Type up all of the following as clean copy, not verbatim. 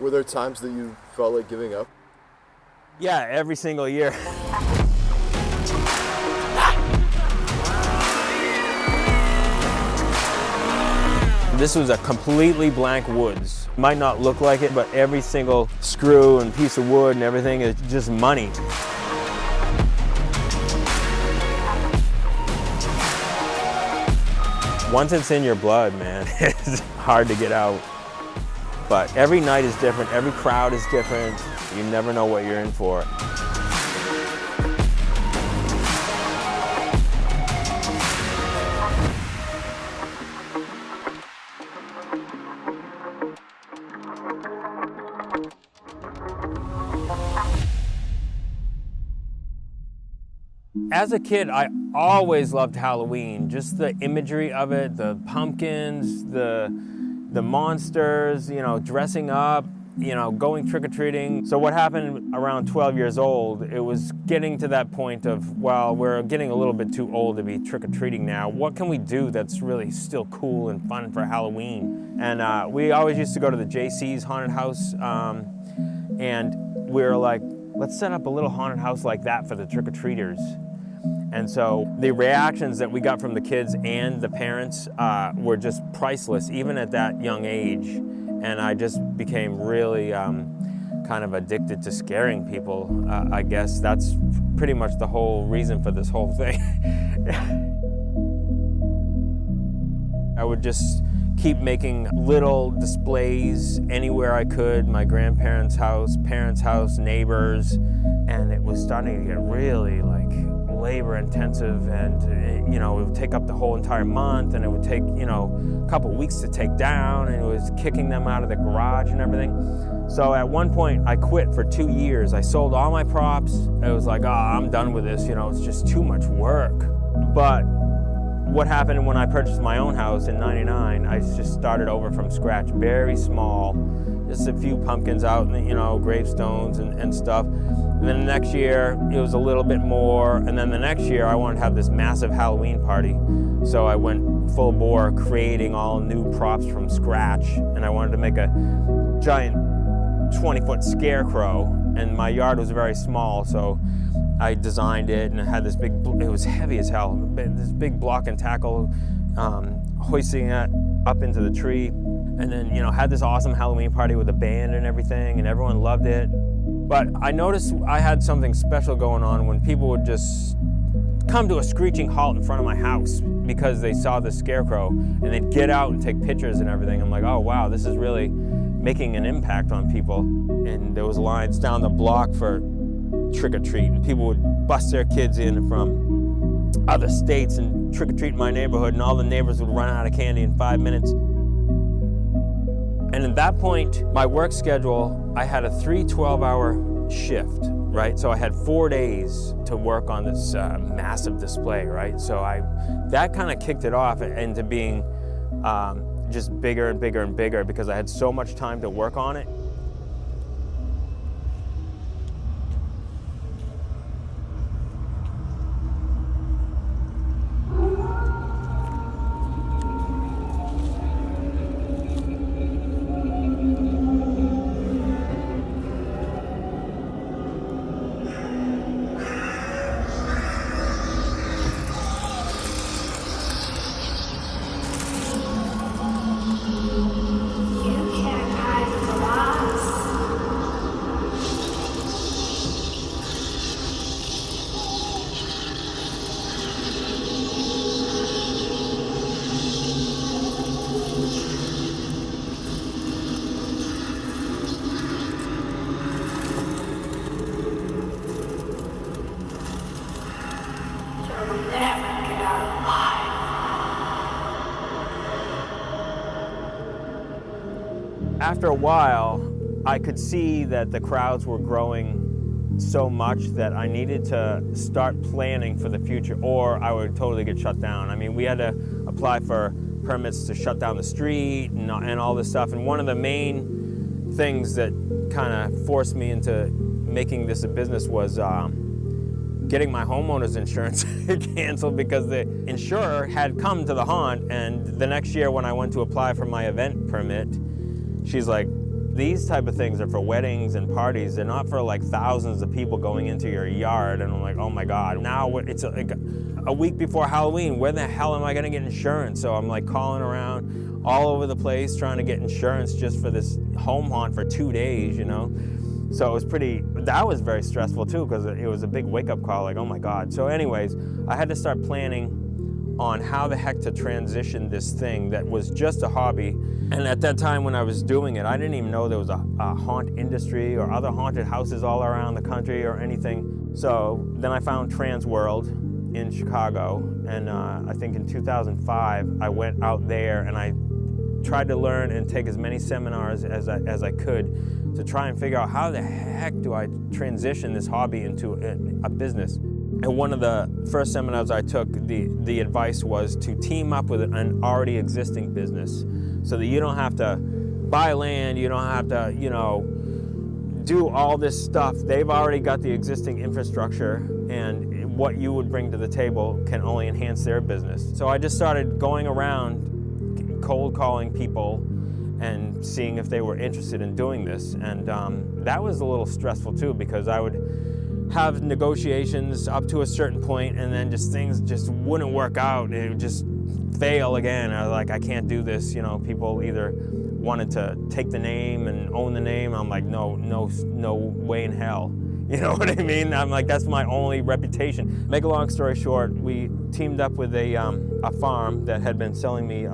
Were there times that you felt like giving up? Yeah, every single year. This was a completely blank woods. Might not look like it, but every single screw and piece of wood and everything is just money. Once it's in your blood, man, it's hard to get out. But every night is different, every crowd is different. You never know what you're in for. As a kid, I always loved Halloween. Just the imagery of it, the pumpkins, the monsters, you know, dressing up, you know, going trick-or-treating. So what happened around 12 years old, it was getting to that point of, well, we're getting a little bit too old to be trick-or-treating now. What can we do that's really still cool and fun for Halloween? And we always used to go to the JC's haunted house, and we were like, let's set up a little haunted house like that for the trick-or-treaters. And so the reactions that we got from the kids and the parents were just priceless, even at that young age. And I just became really kind of addicted to scaring people. I guess that's pretty much the whole reason for this whole thing. I would just keep making little displays anywhere I could, my grandparents' house, parents' house, neighbors, and it was starting to get really like labor intensive, and you know, it would take up the whole entire month, and it would take, you know, a couple weeks to take down, and it was kicking them out of the garage and everything. So at one point I quit for 2 years. I sold all my props. It was like, oh, I'm done with this, you know, it's just too much work. But what happened when I purchased my own house in '99, I just started over from scratch, very small, just a few pumpkins out, and, you know, gravestones and stuff. And then the next year, it was a little bit more. And then the next year, I wanted to have this massive Halloween party. So I went full bore, creating all new props from scratch. And I wanted to make a giant 20-foot scarecrow. And my yard was very small, so I designed it, and it had this big, it was heavy as hell, this big block and tackle, hoisting it up into the tree. And then, you know, had this awesome Halloween party with a band and everything, and everyone loved it. But I noticed I had something special going on when people would just come to a screeching halt in front of my house because they saw the scarecrow, and they'd get out and take pictures and everything. I'm like, oh wow, this is really making an impact on people. And there was lines down the block for trick-or-treat, and people would bust their kids in from other states and trick-or-treat in my neighborhood, and all the neighbors would run out of candy in 5 minutes. And at that point, my work schedule, I had a 3 12-hour shift, right? So I had 4 days to work on this massive display, right? So that kind of kicked it off into being just bigger and bigger and bigger because I had so much time to work on it. After a while, I could see that the crowds were growing so much that I needed to start planning for the future, or I would totally get shut down. I mean, we had to apply for permits to shut down the street and all this stuff. And one of the main things that kind of forced me into making this a business was getting my homeowner's insurance canceled, because the insurer had come to the haunt, and the next year when I went to apply for my event permit, she's like, These type of things are for weddings and parties. They're not for like thousands of people going into your yard. And I'm like, oh my God, now it's a week before Halloween. Where the hell am I gonna get insurance? So I'm like calling around all over the place trying to get insurance just for this home haunt for 2 days, you know? So it was that was very stressful too, because it was a big wake up call, like, oh my God. So anyways, I had to start planning on how the heck to transition this thing that was just a hobby. And at that time when I was doing it, I didn't even know there was a haunt industry or other haunted houses all around the country or anything. So then I found Trans World in Chicago, and I think in 2005, I went out there and I tried to learn and take as many seminars as I could to try and figure out how the heck do I transition this hobby into a business. And one of the first seminars I took, the advice was to team up with an already existing business so that you don't have to buy land, you don't have to, you know, do all this stuff. They've already got the existing infrastructure, and what you would bring to the table can only enhance their business. So I just started going around cold calling people and seeing if they were interested in doing this. And that was a little stressful too, because I would have negotiations up to a certain point, and then things just wouldn't work out. It would just fail again. I was like, I can't do this. You know, people either wanted to take the name and own the name. I'm like, no way in hell. You know what I mean? I'm like, that's my only reputation. Make a long story short, we teamed up with a farm that had been selling me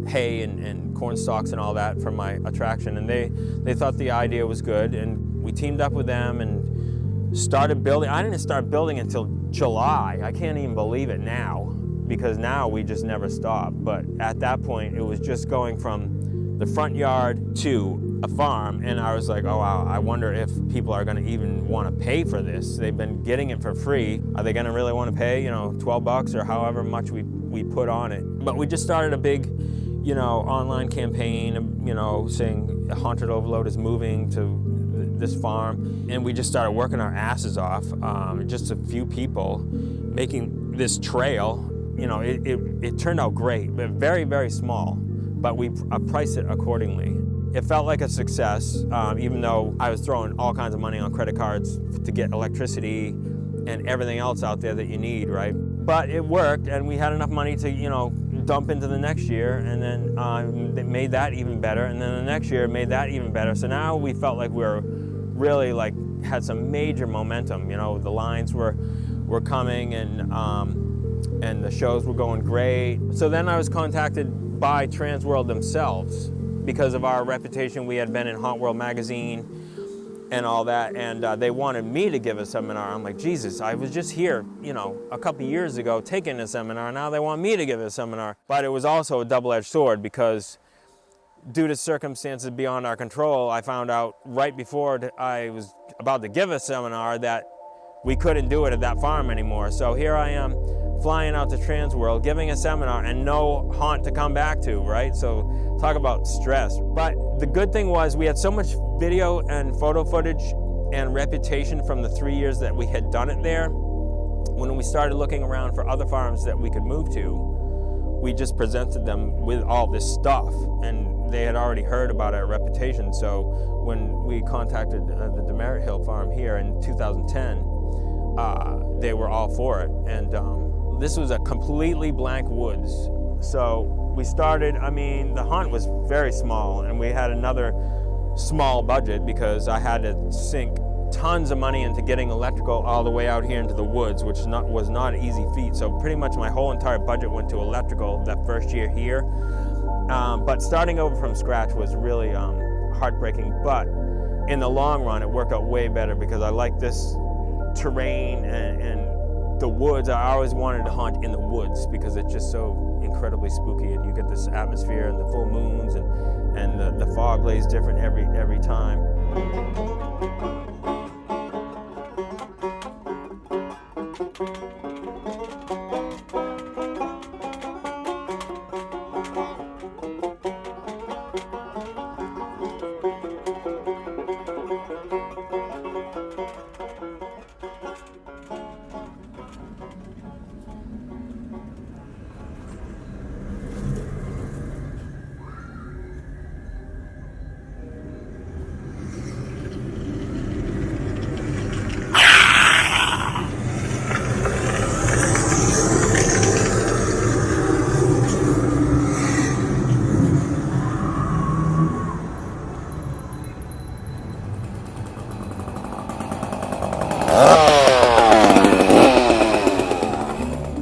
hay and corn stalks and all that for my attraction, and they thought the idea was good, and we teamed up with them and started building. I didn't start building until July. I can't even believe it now, because now we just never stop. But at that point, it was just going from the front yard to a farm, and I was like, oh wow, I wonder if people are gonna even wanna pay for this. They've been getting it for free. Are they gonna really wanna pay, you know, 12 bucks or however much we put on it? But we just started a big, you know, online campaign, you know, saying Haunted Overload is moving to this farm, and we just started working our asses off. Just a few people making this trail. You know, it turned out great, but very, very small, but we priced it accordingly. It felt like a success, even though I was throwing all kinds of money on credit cards to get electricity and everything else out there that you need, right? But it worked, and we had enough money to, you know, dump into the next year, and then it made that even better, and then the next year made that even better. So now we felt like we were really like had some major momentum. You know, the lines were coming, and the shows were going great. So then I was contacted by Trans World themselves because of our reputation. We had been in Haunt World magazine and all that, and they wanted me to give a seminar. I'm like, Jesus, I was just here, you know, a couple years ago taking a seminar. Now they want me to give a seminar. But it was also a double-edged sword, because due to circumstances beyond our control, I found out right before I was about to give a seminar that we couldn't do it at that farm anymore. So here I am flying out to Trans World, giving a seminar, and no haunt to come back to, right? So talk about stress. But the good thing was we had so much video and photo footage and reputation from the 3 years that we had done it there. When we started looking around for other farms that we could move to, we just presented them with all this stuff, and they had already heard about our reputation. So when we contacted the Demerit Hill farm here in 2010, they were all for it. And this was a completely blank woods. So we started, I mean, the haunt was very small, and we had another small budget because I had to sink tons of money into getting electrical all the way out here into the woods, which was not an easy feat. So pretty much my whole entire budget went to electrical that first year here. But starting over from scratch was really heartbreaking. But in the long run, it worked out way better because I like this terrain and the woods. I always wanted to hunt in the woods because it's just so incredibly spooky, and you get this atmosphere and the full moons, and the fog lays different every time.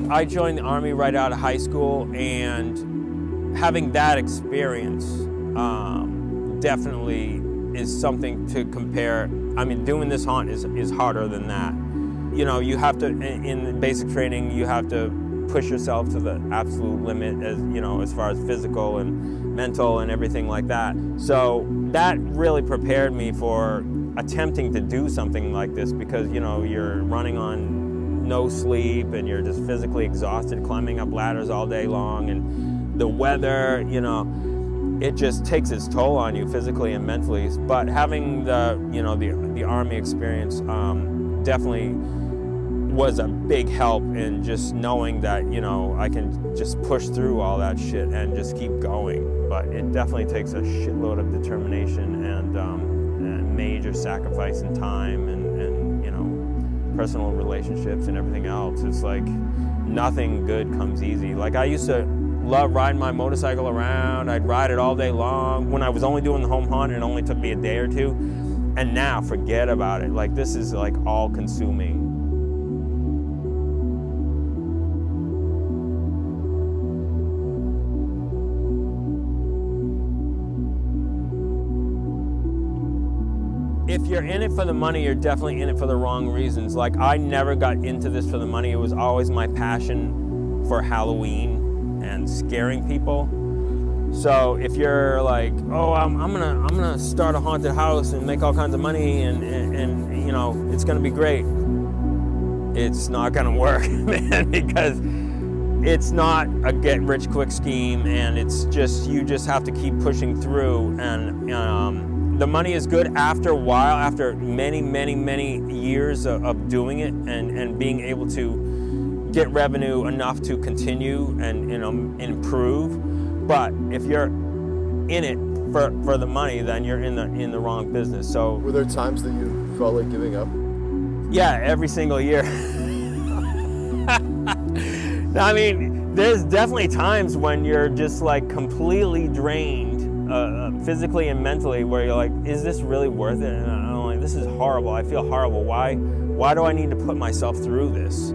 I joined the Army right out of high school, and having that experience definitely is something to compare. I mean, doing this haunt is harder than that. You know, you have to, in basic training, you have to push yourself to the absolute limit, as you know, as far as physical and mental and everything like that. So that really prepared me for attempting to do something like this, because you know, you're running on no sleep and you're just physically exhausted, climbing up ladders all day long, and the weather, you know, it just takes its toll on you physically and mentally. But having the, you know, the Army experience definitely was a big help in just knowing that, you know, I can just push through all that shit and just keep going. But it definitely takes a shitload of determination and major sacrifice in time and you know, personal relationships and everything else. It's like nothing good comes easy. Like, I used to love riding my motorcycle around. I'd ride it all day long. When I was only doing the home hunt, it only took me a day or two. And now, forget about it. Like, this is like all consuming. If you're in it for the money, you're definitely in it for the wrong reasons. Like, I never got into this for the money. It was always my passion for Halloween and scaring people. So if you're like, oh, I'm gonna start a haunted house and make all kinds of money and you know, it's gonna be great, it's not gonna work, man, because it's not a get rich quick scheme, and it's just, you just have to keep pushing through. And the money is good after a while, after many years of doing it and being able to get revenue enough to continue and, you know, improve. But if you're in it for the money, then you're in the wrong business. So were there times that you felt like giving up? Yeah, every single year. I mean, there's definitely times when you're just like completely drained, physically and mentally, where you're like, is this really worth it? And I'm like, this is horrible. I feel horrible. Why do I need to put myself through this?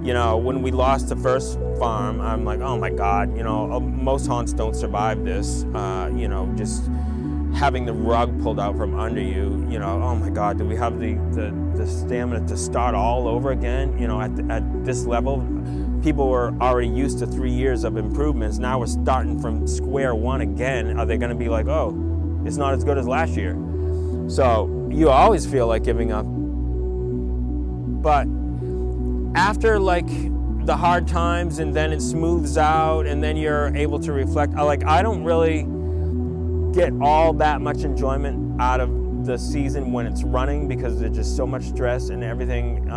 You know, when we lost the first farm, I'm like, oh my God, you know, most haunts don't survive this. You know, just having the rug pulled out from under you, you know, oh my God, do we have the stamina to start all over again? You know, at this level, people were already used to 3 years of improvements. Now we're starting from square one again. Are they gonna be like, oh, it's not as good as last year? So you always feel like giving up. But after like the hard times, and then it smooths out, and then you're able to reflect. I don't really get all that much enjoyment out of the season when it's running, because there's just so much stress and everything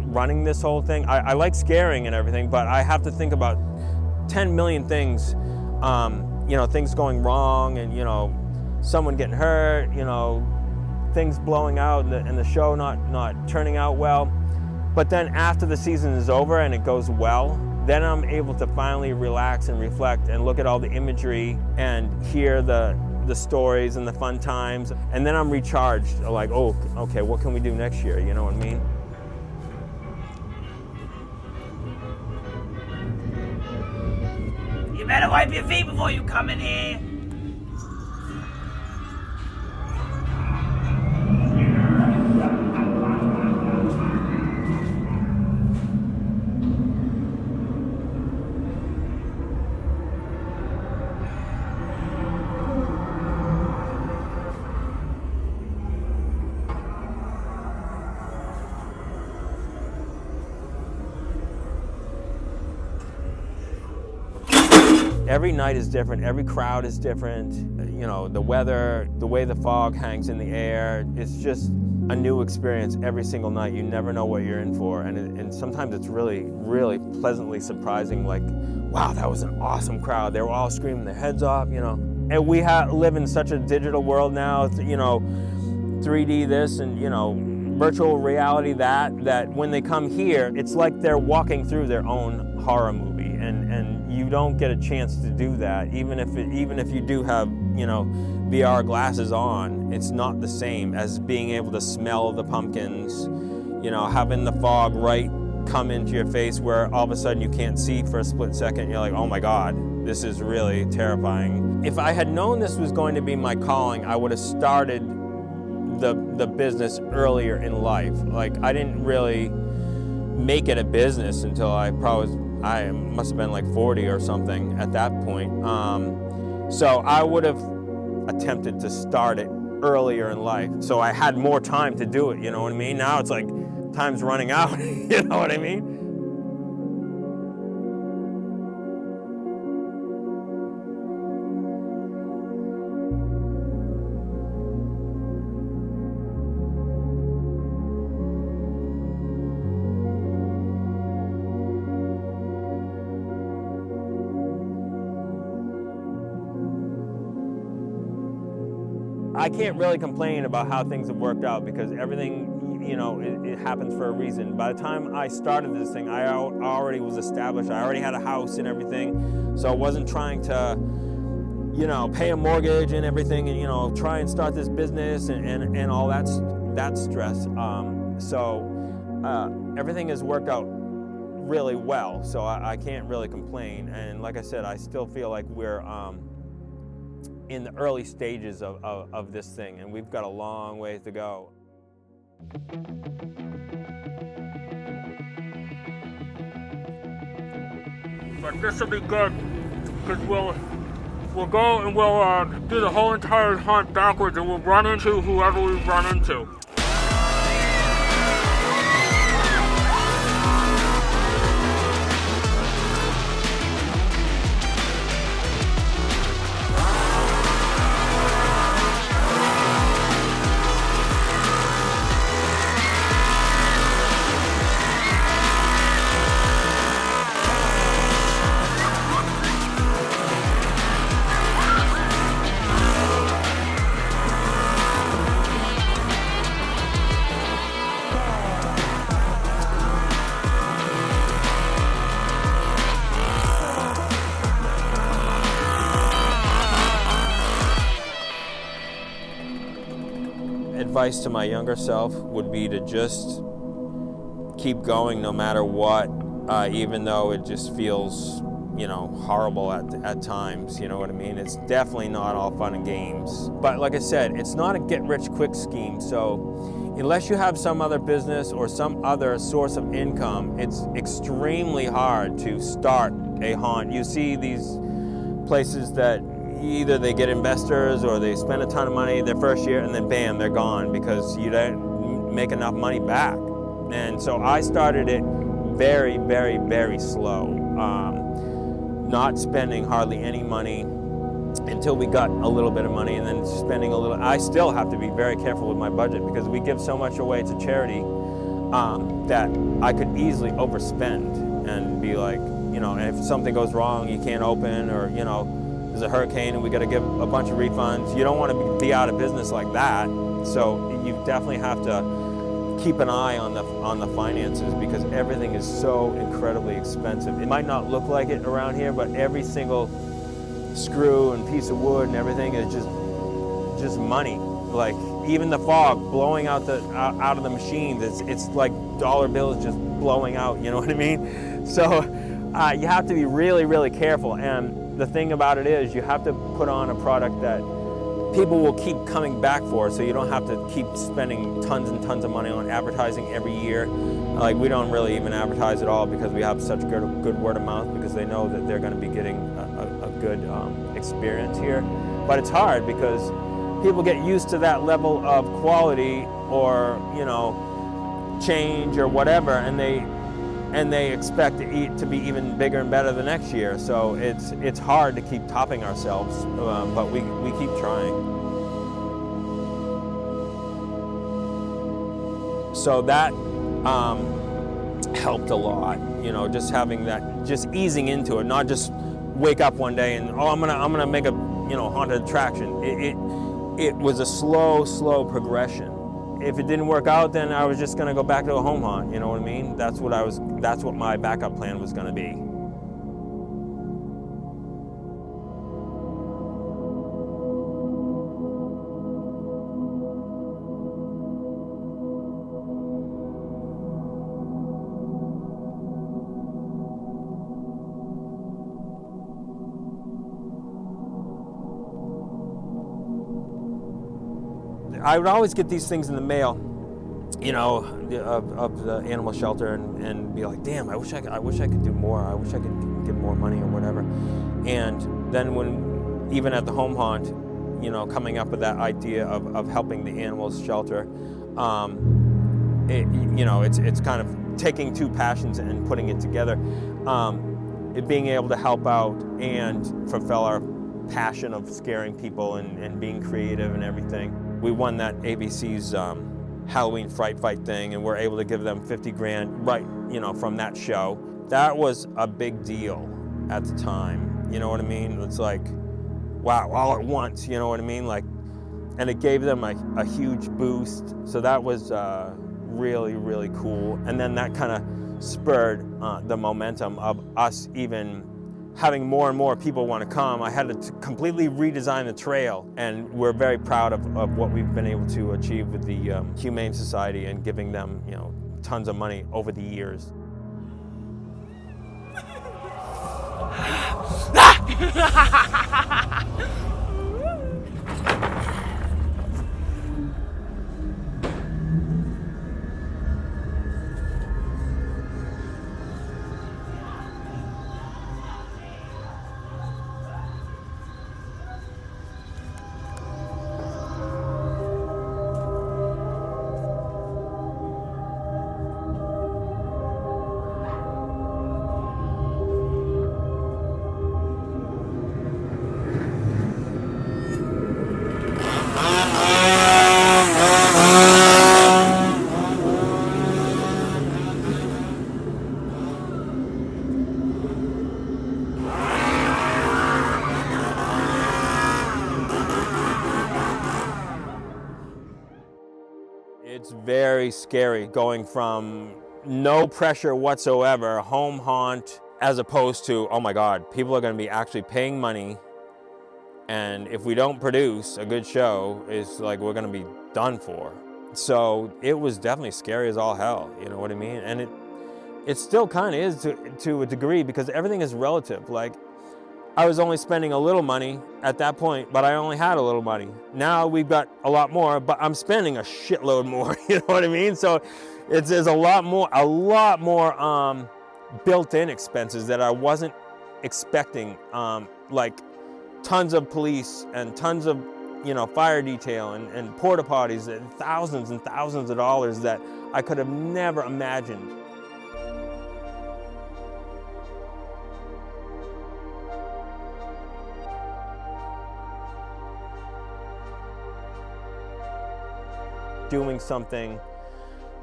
running this whole thing. I like scaring and everything, but I have to think about 10 million things, you know, things going wrong, and, you know, someone getting hurt, you know, things blowing out, and the show not turning out well. But then after the season is over and it goes well, then I'm able to finally relax and reflect and look at all the imagery and hear the stories and the fun times. And then I'm recharged, like, oh, okay, what can we do next year? You know what I mean? You better wipe your feet before you come in here. Every night is different, every crowd is different. You know, the weather, the way the fog hangs in the air, it's just a new experience every single night. You never know what you're in for. And sometimes it's really, really pleasantly surprising, like, wow, that was an awesome crowd. They were all screaming their heads off, you know. And we live in such a digital world now, you know, 3D this and, you know, virtual reality that when they come here, it's like they're walking through their own horror movie. And you don't get a chance to do that, even if you do have, you know, VR glasses on. It's not the same as being able to smell the pumpkins, you know, having the fog come into your face where all of a sudden you can't see for a split second. You're like, oh my God, this is really terrifying. If I had known this was going to be my calling, I would have started the business earlier in life. Like, I didn't really make it a business until I must have been like 40 or something at that point. So I would have attempted to start it earlier in life, so I had more time to do it, you know what I mean? Now it's like time's running out, you know what I mean? I can't really complain about how things have worked out because everything, you know, it happens for a reason. By the time I started this thing, I already was established. I already had a house and everything, so I wasn't trying to, you know, pay a mortgage and everything, and you know, try and start this business and all that stress. Everything has worked out really well, so I can't really complain. And like I said, I still feel like we're in the early stages of this thing, and we've got a long ways to go. But this will be good, because we'll go and we'll do the whole entire hunt backwards, and we'll run into whoever we run into. Advice to my younger self would be to just keep going no matter what, even though it just feels, you know, horrible at times, you know what I mean? It's definitely not all fun and games. But like I said, it's not a get-rich-quick scheme, so unless you have some other business or some other source of income, it's extremely hard to start a haunt. You see these places that either they get investors or they spend a ton of money their first year and then bam, they're gone because you don't make enough money back. And so I started it very, very, very slow, not spending hardly any money until we got a little bit of money, and then spending a little. I still have to be very careful with my budget because we give so much away to charity that I could easily overspend and be like, you know, if something goes wrong, you can't open, or, you know, there's a hurricane and we got to give a bunch of refunds. You don't want to be out of business like that. So you definitely have to keep an eye on the finances because everything is so incredibly expensive. It might not look like it around here, but every single screw and piece of wood and everything is just money. Like even the fog blowing out of the machines, it's like dollar bills just blowing out. You know what I mean? So you have to be really, really careful. And the thing about it is you have to put on a product that people will keep coming back for, so you don't have to keep spending tons and tons of money on advertising every year. Like we don't really even advertise at all because we have such good word of mouth because they know that they're going to be getting a good experience here. But it's hard because people get used to that level of quality or, you know, change or whatever, and they expect to be even bigger and better the next year. So it's hard to keep topping ourselves, but we keep trying. So that helped a lot, you know, just having that, just easing into it, not just wake up one day and I'm gonna make a, you know, haunted attraction. It was a slow progression. If it didn't work out, then I was just going to go back to a home haunt, you know what I mean? That's what my backup plan was going to be. I would always get these things in the mail, you know, of the animal shelter, and be like, damn, I wish I could do more. I wish I could give more money or whatever. And then when, even at the home haunt, you know, coming up with that idea of helping the animals shelter, you know, it's kind of taking two passions and putting it together. It being able to help out and fulfill our passion of scaring people and being creative and everything. We won that ABC's Halloween Fright Fight thing, and we're able to give them 50 grand right, you know, from that show. That was a big deal at the time, you know what I mean? It's like, wow, all at once, you know what I mean? Like, and it gave them a huge boost. So that was really, really cool. And then that kind of spurred the momentum of us even having more and more people want to come. I had to completely redesign the trail, and we're very proud of what we've been able to achieve with the Humane Society and giving them, you know, tons of money over the years. It's very scary going from no pressure whatsoever, home haunt, as opposed to, oh my God, people are going to be actually paying money, and if we don't produce a good show, it's like we're going to be done for. So it was definitely scary as all hell, you know what I mean? And it still kind of is to a degree, because everything is relative. Like, I was only spending a little money at that point, but I only had a little money. Now we've got a lot more, but I'm spending a shitload more, you know what I mean? So there's a lot more built-in expenses that I wasn't expecting, like tons of police and tons of, you know, fire detail and porta potties, and thousands of dollars that I could have never imagined. Doing something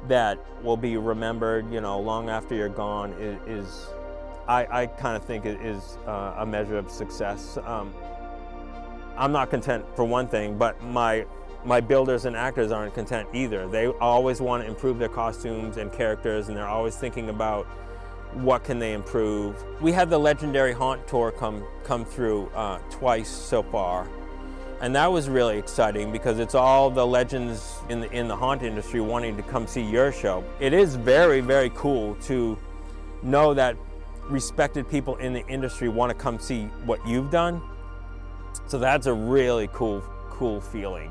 that will be remembered, you know, long after you're gone is I kind of think it is a measure of success. I'm not content for one thing, but my builders and actors aren't content either. They always want to improve their costumes and characters, and they're always thinking about what can they improve. We had the legendary haunt tour come through twice so far. And that was really exciting, because it's all the legends in the haunt industry wanting to come see your show. It is very, very cool to know that respected people in the industry want to come see what you've done. So that's a really cool feeling.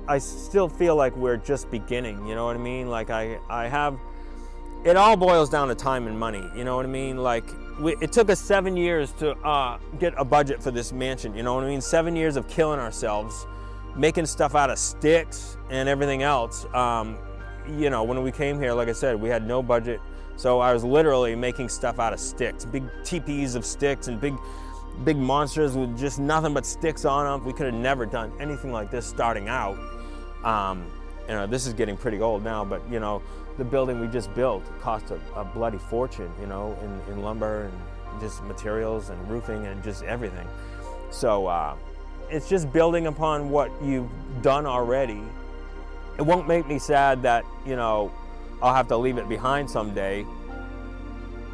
I still feel like we're just beginning, you know what I mean? Like it all boils down to time and money, you know what I mean? Like, it took us 7 years to get a budget for this mansion, you know what I mean? 7 years of killing ourselves, making stuff out of sticks and everything else. You know, when we came here, like I said, we had no budget. So I was literally making stuff out of sticks, big teepees of sticks and big monsters with just nothing but sticks on them. We could have never done anything like this starting out. You know, this is getting pretty old now, but you know, the building we just built cost a bloody fortune, you know, in lumber and just materials and roofing and just everything. So it's just building upon what you've done already. It won't make me sad that, you know, I'll have to leave it behind someday,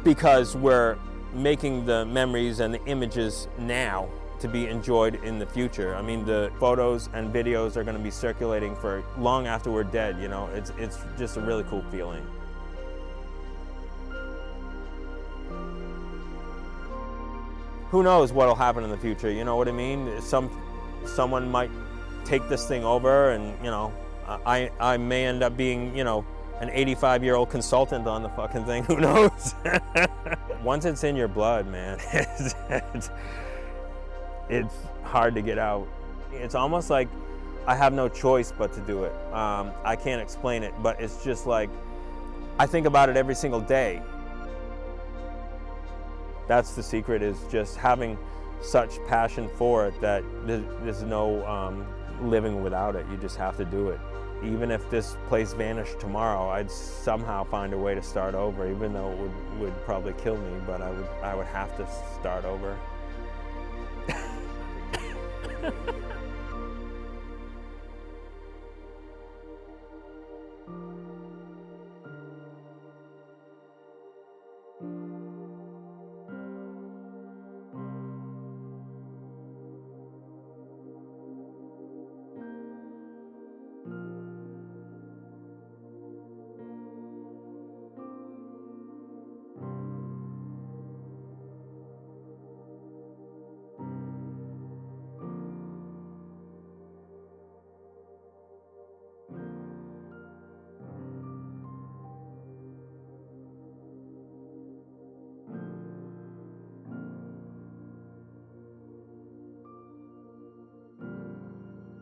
because we're making the memories and the images now to be enjoyed in the future. I mean, the photos and videos are going to be circulating for long after we're dead, you know. It's just a really cool feeling. who knows what'll happen in the future, you know what I mean? Someone might take this thing over, and, you know, I may end up being, you know, an 85-year-old consultant on the fucking thing, who knows? Once it's in your blood, man, it's hard to get out. It's almost like I have no choice but to do it. I can't explain it, but it's just like, I think about it every single day. That's the secret, is just having such passion for it that there's no living without it. You just have to do it. Even if this place vanished tomorrow, I'd somehow find a way to start over, even though it would probably kill me, but I would have to start over.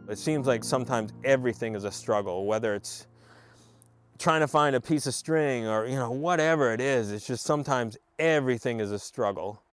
It seems like sometimes everything is a struggle, whether it's trying to find a piece of string or, you know, whatever it is. It's just sometimes everything is a struggle.